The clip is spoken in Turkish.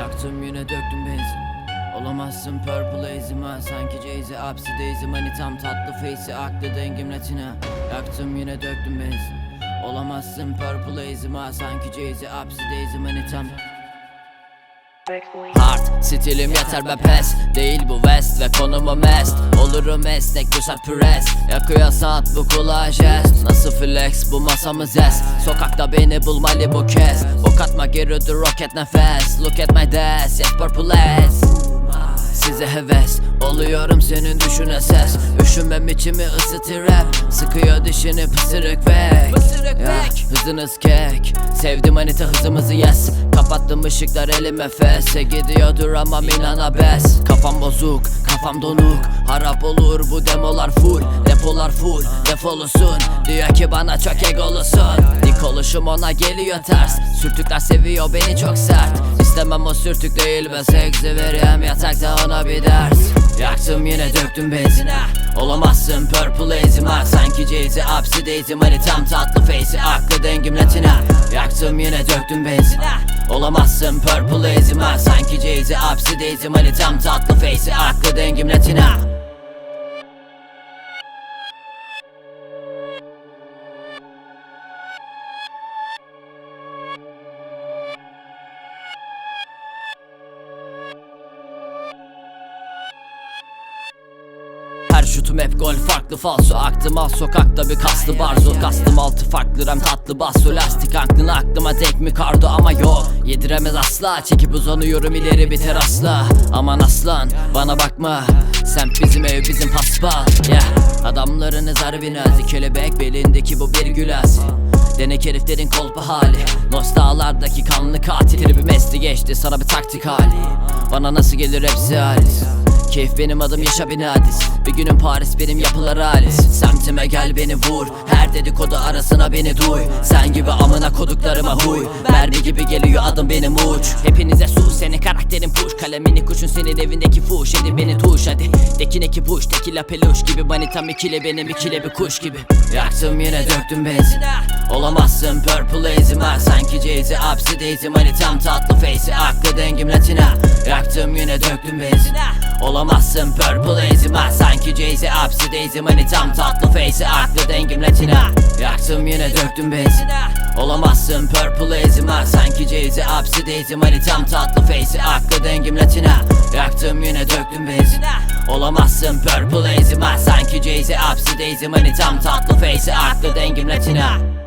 Yaktım yine döktüm benzin. Olamazsın purple haze'im ha. Sanki Jay-Z hapsi Daisy manitam tatlı face'i aklı dengim latina. Yaktım yine döktüm benzin. Olamazsın purple haze'im ha. Sanki Jay-Z hapsi Daisy manitam. Hard stilim yeter be pes. Değil bu west ve konumu mest. Olurum esnek bu sert pres. Yakıyor saat bu kulağa jest. Nasıl flex bu masamız es. Sokakta beni bulmalı bu kez. Ok atma geri dur roket nefes. Look at my dash yes purple ass. Size heves oluyorum senin düşüne ses. Üşümem içimi ısıtır rap. Sıkıyor dişini pısırık bek. Hızınız kek. Sevdim manita hızımızı yes. Kapattım ışıklar elime fese. Gidiyordur ama inana bes. Kafam bozuk, kafam donuk. Harap olur bu demolar full. Depolar full, defolusun. Diyor ki bana çok egolusun. Dik oluşum ona geliyor ters. Sürtükler seviyor beni çok sert. İstemem o sürtük değil ve seksi vereyim yatakta ona bir ders. Yaktım yine döktüm benzin. Olamazsın purple haze'im ha. Sanki Jay-Z hapsi Daisy manitam tatlı face'i aklı dengim latina. Yaktım yine döktüm benzin. Olamazsın purple haze'im ha. Sanki Jay-Z hapsi Daisy manitam tatlı face'i aklı dengim latina. Her şutum hep gol farklı falso. Aktım al sokakta bir kaslı barzo. Kastım altı farklı rem tatlı basso. Lastik aklına aklıma tek mi kardo ama yok. Yediremez asla. Çekip uzanıyorum ileri bir terasla. Aman aslan bana bakma. Semt bizim ev bizim paspal yeah. Adamlarınız harbi nazi. Kelebek belindeki bu bir gülas. Denek heriflerin kolpa hali. Nostalardaki kanlı katil. Bir mesli geçti sana bir taktik hali. Bana nasıl gelir hepsi halis. Keyif benim adım yaşa bin hadis. Bir günün Paris benim yapılar halis. Semtime gel beni vur. Her dedikodu arasına beni duy. Sen gibi amına koduklarıma huy. Mermi gibi geliyor adım benim uç. Hepinize su senin karakterin push. Kalemini kuşun senin evindeki fuş. Edin beni tuş hadi. Dekineki push. Tekila peluş gibi manitam ikili benim ikili bir kuş gibi. Yaktım yine döktüm benzin. Olamazsın purple haze'im ha. Sanki Jay-Z hapsi Daisy manitam tatlı face'i aklı dengim latina. Yaktım yine döktüm benzin. Olamazsın purple haze'im ha. Sanki Jay-Z hapsi Daisy manitam tatlı face'i aklı dengim latina. Yaktım yine döktüm benzin. Olamazsın purple haze'im ha. Sanki Jay-Z hapsi Daisy manitam tatlı face'i aklı dengim latina. Yaktım yine döktüm benzin. Olamazsın purple haze'im ha. Sanki Jay-Z hapsi Daisy manitam tatlı face'i aklı dengim latina.